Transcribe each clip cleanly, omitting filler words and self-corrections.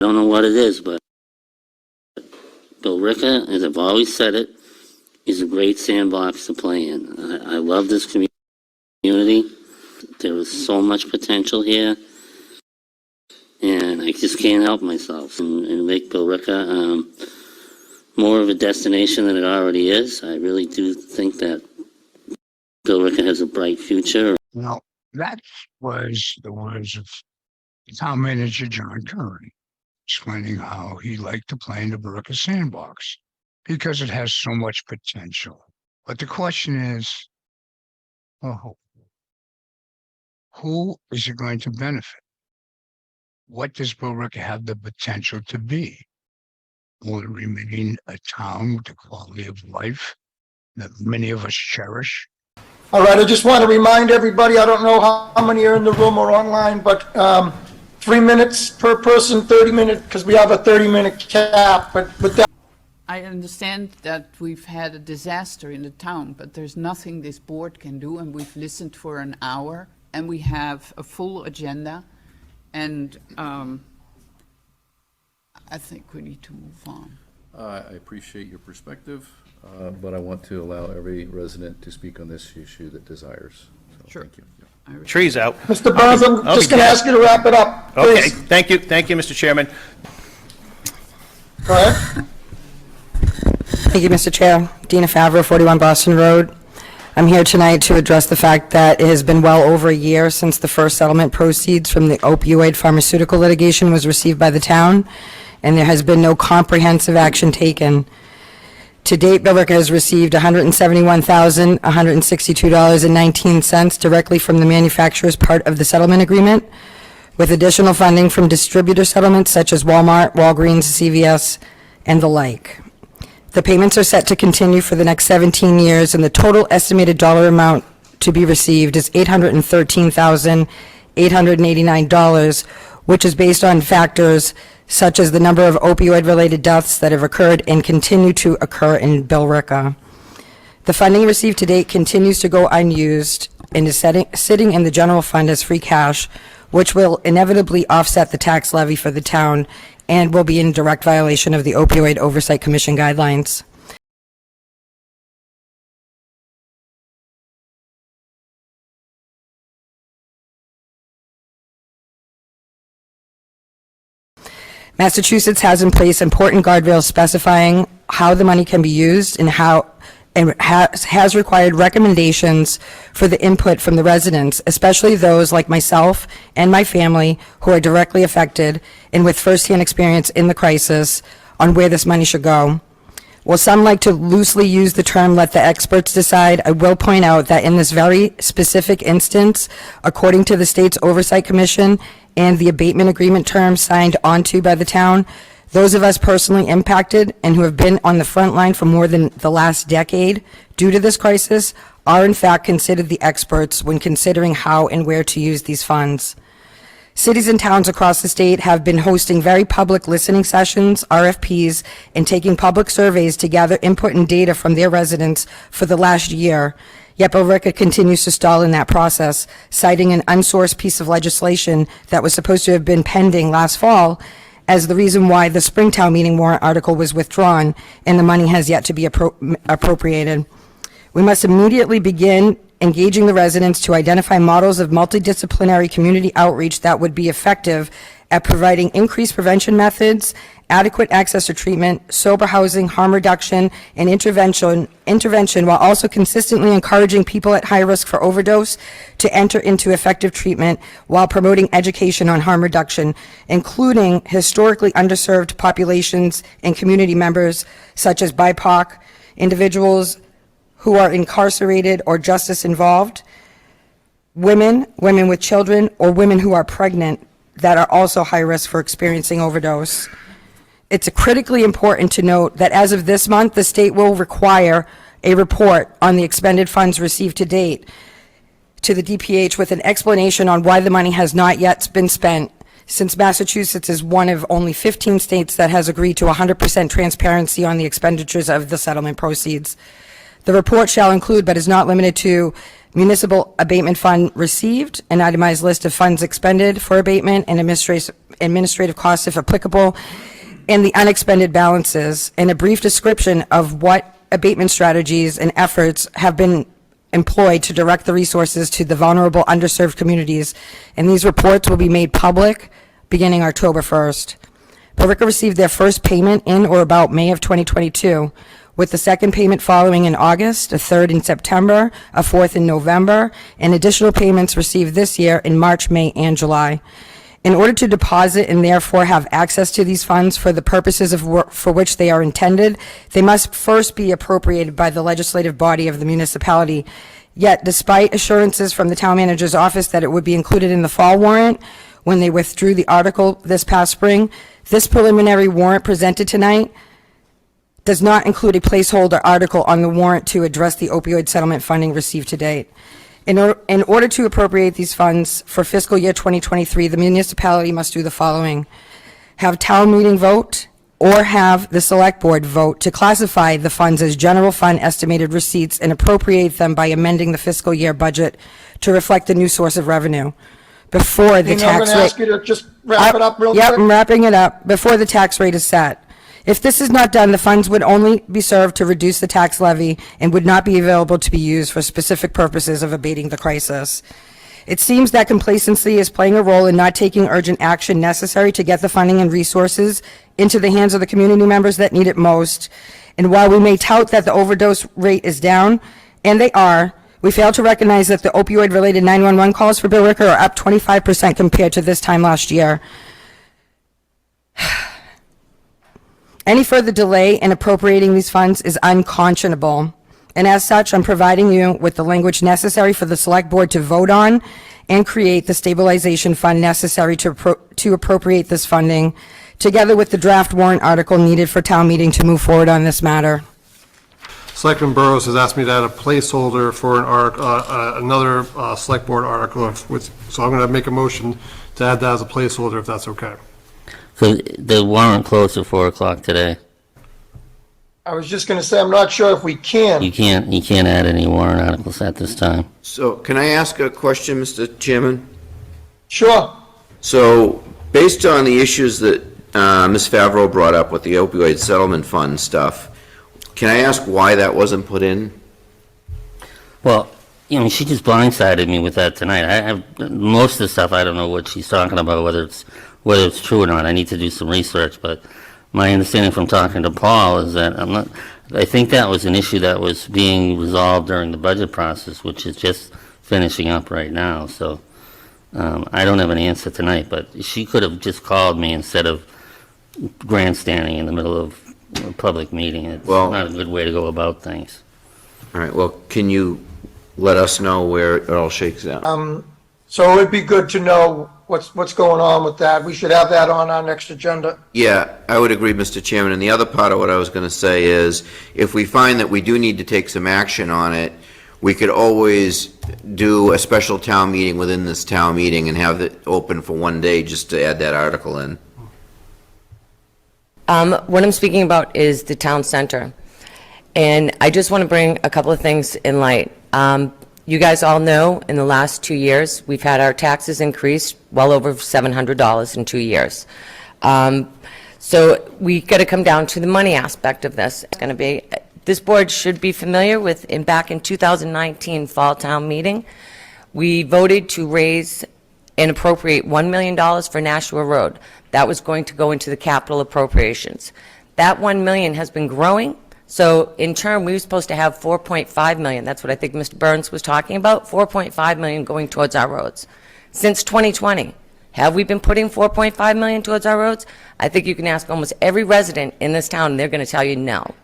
don't know what it is, but Billerica, as I've always said it, is a great sandbox to play in. I love this community. There is so much potential here, and I just can't help myself and make Billerica more of a destination than it already is. I really do think that Billerica has a bright future. Now, that was the words of town manager John Curran, explaining how he liked to play in the Billerica Sandbox because it has so much potential. But the question is, who is it going to benefit? What does Billerica have the potential to be? Will it remain a town with the quality of life that many of us cherish? All right, I just want to remind everybody, I don't know how many are in the room or online, but 3 minutes per person, 30-minute, because we have a 30-minute cap, but with that. I understand that we've had a disaster in the town, but there's nothing this board can do, and we've listened for an hour, and we have a full agenda, and I think we need to move on. I appreciate your perspective, but I want to allow every resident to speak on this issue that desires. So, Sure. Thank you. Yeah. Trees out. Mr. Burns, I'm just going to ask you to wrap it up, please. Okay, thank you, Mr. Chairman. Go ahead. Thank you, Mr. Chair. Jena Fabro, 41 Boston Road. I'm here tonight to address the fact that it has been well over a year since the first settlement proceeds from the opioid pharmaceutical litigation was received by the town, and there has been no comprehensive action taken. To date, Billerica has received $171,162.19 directly from the manufacturer's part of the settlement agreement, with additional funding from distributor settlements such as Walmart, Walgreens, CVS, and the like. The payments are set to continue for the next 17 years, and the total estimated dollar amount to be received is $813,889, which is based on factors such as the number of opioid-related deaths that have occurred and continue to occur in Billerica. The funding received to date continues to go unused and is sitting in the general fund as free cash, which will inevitably offset the tax levy for the town and will be in direct violation of the Opioid Oversight Commission guidelines. Massachusetts has in place important guardrails specifying how the money can be used and has required recommendations for the input from the residents, especially those like myself and my family who are directly affected and with firsthand experience in the crisis on where this money should go. While some like to loosely use the term "let the experts decide," I will point out that in this very specific instance, according to the state's Oversight Commission and the abatement agreement terms signed onto by the town, those of us personally impacted and who have been on the front line for more than the last decade due to this crisis are in fact considered the experts when considering how and where to use these funds. Cities and towns across the state have been hosting very public listening sessions, RFPs, and taking public surveys to gather input and data from their residents for the last year. Yet Billerica continues to stall in that process, citing an unsourced piece of legislation that was supposed to have been pending last fall as the reason why the Springtown meeting warrant article was withdrawn and the money has yet to be appropriated. We must immediately begin engaging the residents to identify models of multidisciplinary community outreach that would be effective at providing increased prevention methods, adequate access to treatment, sober housing, harm reduction, and intervention while also consistently encouraging people at high risk for overdose to enter into effective treatment while promoting education on harm reduction, including historically underserved populations and community members such as BIPOC, individuals who are incarcerated or justice involved, women with children, or women who are pregnant that are also high risk for experiencing overdose. It's critically important to note that as of this month, the state will require a report on the expended funds received to date to the DPH with an explanation on why the money has not yet been spent, since Massachusetts is one of only 15 states that has agreed to 100% transparency on the expenditures of the settlement proceeds. The report shall include, but is not limited to, municipal abatement fund received, an itemized list of funds expended for abatement, and administrative costs if applicable, and the unexpended balances, and a brief description of what abatement strategies and efforts have been employed to direct the resources to the vulnerable, underserved communities. And these reports will be made public beginning October 1st. Billerica received their first payment in or about May of 2022, with the second payment following in August, a third in September, a fourth in November, and additional payments received this year in March, May, and July. In order to deposit and therefore have access to these funds for the purposes for which they are intended, they must first be appropriated by the legislative body of the municipality. Yet, despite assurances from the town manager's office that it would be included in the fall warrant, when they withdrew the article this past spring, this preliminary warrant presented tonight does not include a placeholder article on the warrant to address the opioid settlement funding received to date. In order to appropriate these funds for fiscal year 2023, the municipality must do the following: have town meeting vote or have the select board vote to classify the funds as general fund estimated receipts and appropriate them by amending the fiscal year budget to reflect the new source of revenue before the I'm tax going to rate. ask you to just wrap it up real quick. Yep, I'm wrapping it up. Before the tax rate is set. If this is not done, the funds would only be served to reduce the tax levy and would not be available to be used for specific purposes of abating the crisis. It seems that complacency is playing a role in not taking urgent action necessary to get the funding and resources into the hands of the community members that need it most. And while we may tout that the overdose rate is down, and they are, we fail to recognize that the opioid-related 911 calls for Billerica are up 25% compared to this time last year. Any further delay in appropriating these funds is unconscionable, and as such, I'm providing you with the language necessary for the select board to vote on and create the stabilization fund necessary to appropriate this funding, together with the draft warrant article needed for town meeting to move forward on this matter. Selectman Burrows has asked me to add a placeholder for another select board article, so I'm going to make a motion to add that as a placeholder, if that's okay. So the warrant closed at 4 o'clock today. I was just going to say, I'm not sure if we can. You can't add any warrant articles at this time. So can I ask a question, Mr. Chairman? Sure. So based on the issues that Ms. Fabro brought up with the opioid settlement fund stuff, can I ask why that wasn't put in? Well, she just blindsided me with that tonight. I have most of the stuff. I don't know what she's talking about, whether it's true or not. I need to do some research, but my understanding from talking to Paul is that I think that was an issue that was being resolved during the budget process, which is just finishing up right now. So I don't have an answer tonight, but she could have just called me instead of grandstanding in the middle of a public meeting. It's not a good way to go about things. All right, well, can you let us know where it all shakes out? So it would be good to know what's going on with that. We should have that on our next agenda. Yeah, I would agree, Mr. Chairman. And the other part of what I was going to say is, if we find that we do need to take some action on it, we could always do a special town meeting within this town meeting and have it open for one day just to add that article in. What I'm speaking about is the town center. And I just want to bring a couple of things in light. You guys all know in the last 2 years, we've had our taxes increased well over $700 in 2 years. So we got to come down to the money aspect of this. It's going to be, this board should be familiar with, back in 2019 fall town meeting, we voted to raise and appropriate $1 million for Nashua Road. That was going to go into the capital appropriations. That $1 million has been growing. So in turn, we were supposed to have $4.5 million. That's what I think Mr. Burns was talking about, $4.5 million going towards our roads. Since 2020, have we been putting $4.5 million towards our roads? I think you can ask almost every resident in this town, and they're going to tell you no.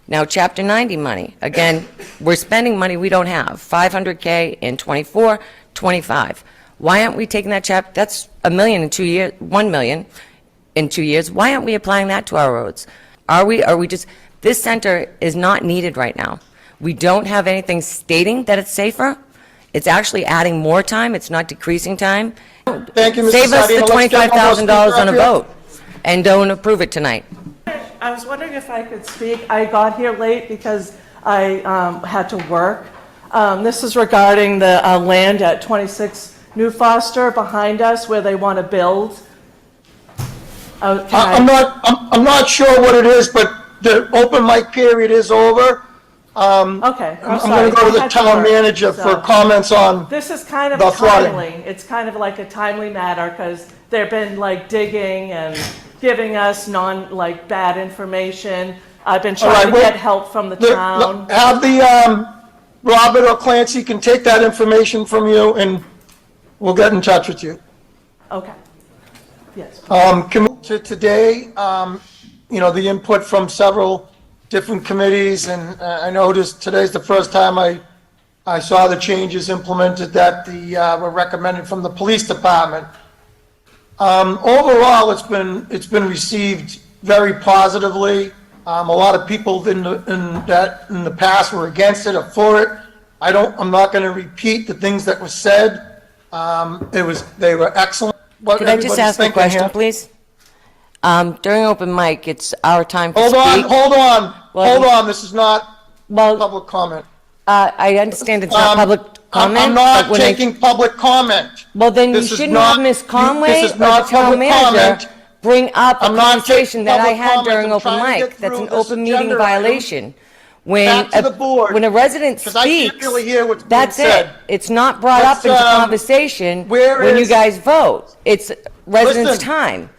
Now, Chapter 90 money, again, we're spending money we don't have, $500K in 24, 25. Why aren't we taking that that's $1 million in 2 years, $1 million in 2 years. Why aren't we applying that to our roads? Are we just, this center is not needed right now. We don't have anything stating that it's safer. It's actually adding more time. It's not decreasing time. Thank you, Mr. Save us the Sardino. Let's get $25,000 on a Mr. vote and don't approve it tonight. I was wondering if I could speak. I got here late because I had to work. This is regarding the land at 26 New Foster behind us where they want to build I'm not sure what it is, but the open mic period is over. Okay, I'm I'm sorry. going to go to I the had town work, manager for so- comments on, This is kind of the flooding. timely. It's kind of like a timely matter because they've been like digging and giving us like bad information. I've been All right, trying to well, get help from the the- town. have the, Robert or Clancy can take that information from you and we'll get in touch with you. Okay. Yes. To today, the input from several different committees, and I noticed today's the first time I saw the changes implemented that were recommended from the police department. Overall, it's been received very positively. A lot of people in the past were against it or for it. I'm not going to repeat the things that were said. They were excellent. What Could I just everybody's ask a thinking question, here. please? During open mic, it's our time to Hold on, speak. Well, hold on. This is not Well, public comment. I understand it's not public comment. I'm but not when I- taking public comment. Well, then you This is shouldn't not- have Ms. Conway this is or the not town public manager comment. bring up a I'm not conversation taking that I public had comment. during I'm open trying to mic. get That's through an this open meeting agenda item. violation. When Back to the board, when a resident 'cause I can't speaks, really hear what's being that's it. said. It's not brought up Let's, into conversation where when you is- guys vote. It's residents' Listen. time,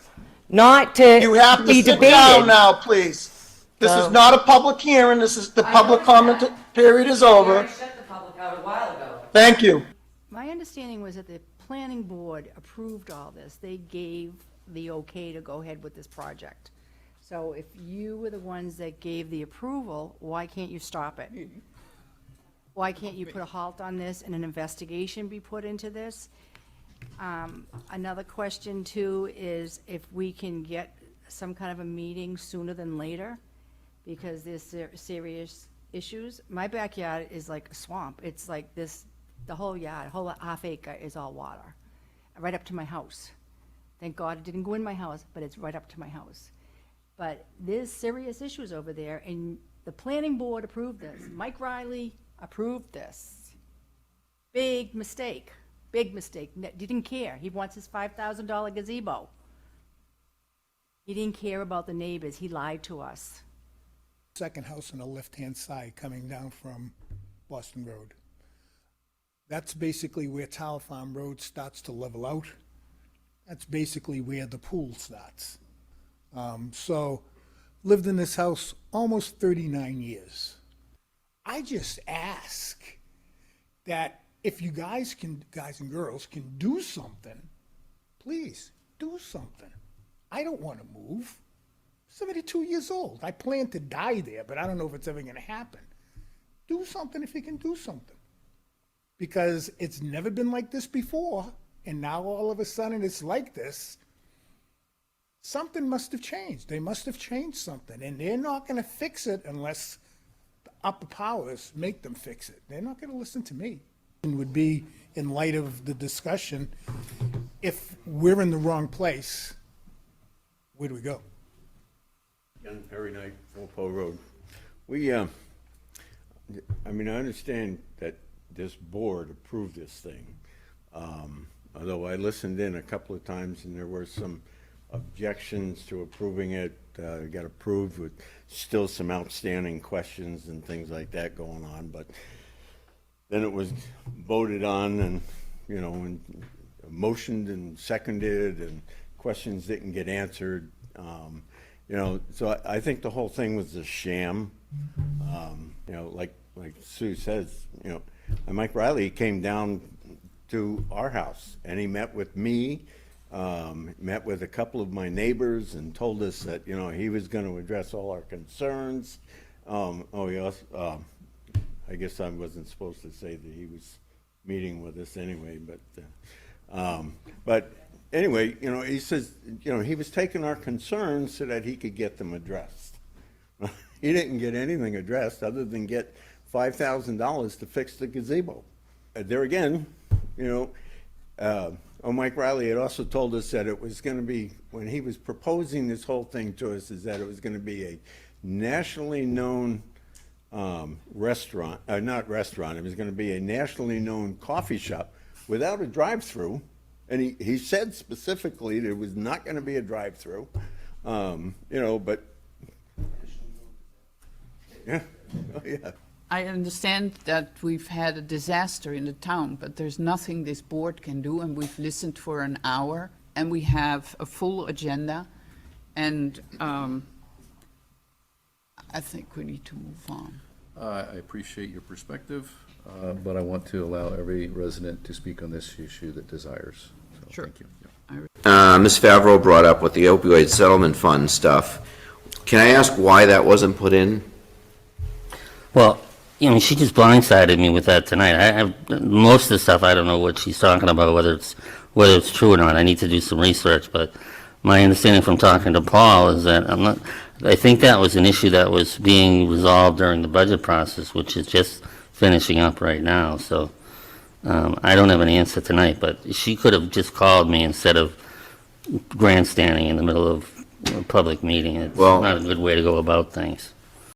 not to You have to be sit debated. down now, please. This is So- not a public hearing. This is, the public comment period is over. shut the public out a while ago. Thank you. My understanding was that the planning board approved all this. They gave the okay to go ahead with this project. So if you were the ones that gave the approval, why can't you stop it? Why can't you put a halt on this and an investigation be put into this? Another question too is if we can get some kind of a meeting sooner than later, because there's serious issues. My backyard is like a swamp. It's like this, the whole yard, whole half acre is all water, right up to my house. Thank God it didn't go in my house, but it's right up to my house. But there's serious issues over there, and the planning board approved this. Mike Riley approved this. Big mistake, didn't care. He wants his $5,000 gazebo. He didn't care about the neighbors. He lied to us. Second house on the left-hand side coming down from Boston Road. That's basically where Tower Farm Road starts to level out. That's basically where the pool starts. So, lived in this house almost 39 years. I just ask that if you guys and girls can do something, please do something. I don't want to move. 72 years old. I plan to die there, but I don't know if it's ever going to happen. Do something if you can do something. Because it's never been like this before, and now all of a sudden it's like this. Something must have changed. They must have changed something, and they're not going to fix it unless the upper powers make them fix it. They're not going to listen to me. It would be, in light of the discussion, if we're in the wrong place, where do we go? Young Perry Knight, Walpole Road. I understand that this board approved this thing. Although I listened in a couple of times and there were some objections to approving it. It got approved with still some outstanding questions and things like that going on, but then it was voted on and, and motioned and seconded and questions didn't get answered. So I think the whole thing was a sham. Like Sue says, Mike Riley came down to our house and he met with me, met with a couple of my neighbors and told us that, he was going to address all our concerns. I guess I wasn't supposed to say that he was meeting with us anyway, but anyway, he says, he was taking our concerns so that he could get them addressed. He didn't get anything addressed other than get $5,000 to fix the gazebo. There again, Mike Riley had also told us that it was going to be, when he was proposing this whole thing to us, is that it was going to be a nationally known restaurant, not restaurant, it was going to be a nationally known coffee shop without a drive-through. And he said specifically there was not going to be a drive-through. But, yeah, oh, yeah. I understand that we've had a disaster in the town, but there's nothing this board can do, and we've listened for an hour, and we have a full agenda, and I think we need to move on. I appreciate your perspective, but I want to allow every resident to speak on this issue that desires. So, Sure. Thank you. Yeah. Ms. Fabro brought up with the opioid settlement fund stuff. Can I ask why that wasn't put in? Well, she just blindsided me with that tonight. I have most of the stuff. I don't know what she's talking about, whether it's true or not. I need to do some research, but my understanding from talking to Paul is that I think that was an issue that was being resolved during the budget process, which is just finishing up right now. So I don't have an answer tonight, but she could have just called me instead of grandstanding in the middle of a public meeting. It's not a good way to go about things.